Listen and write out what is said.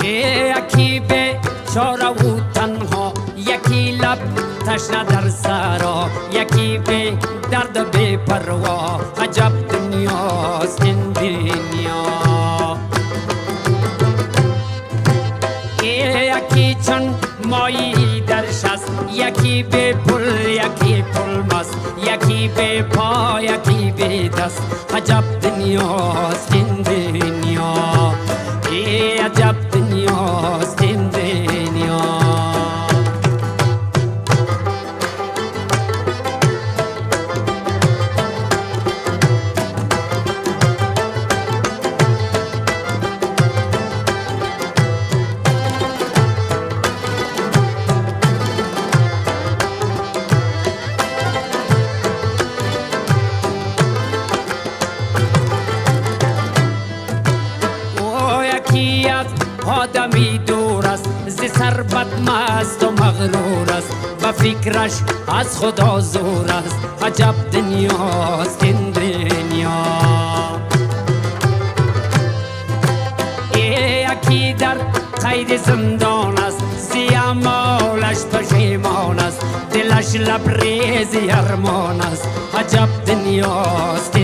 یکی به چاره و تنها، یکی لب تشنه در سرا، یکی به درد بی پروا. عجب دنیاست این دنیا. یکی چون مایی درش است، یکی به پل، یکی پل مست، یکی به پا، یکی به دست. عجب دنیاست این دنیا. عجب دنیاست این دنیا. آدمی دور است، ز ثروت مست و مغرور است، و فکرش از خدا زور است. عجب دنیاست این دنیا. یکی در قید زندان است، زی اعمالش پشیمان است، دلش لبریز ارمان است. عجب دنیاست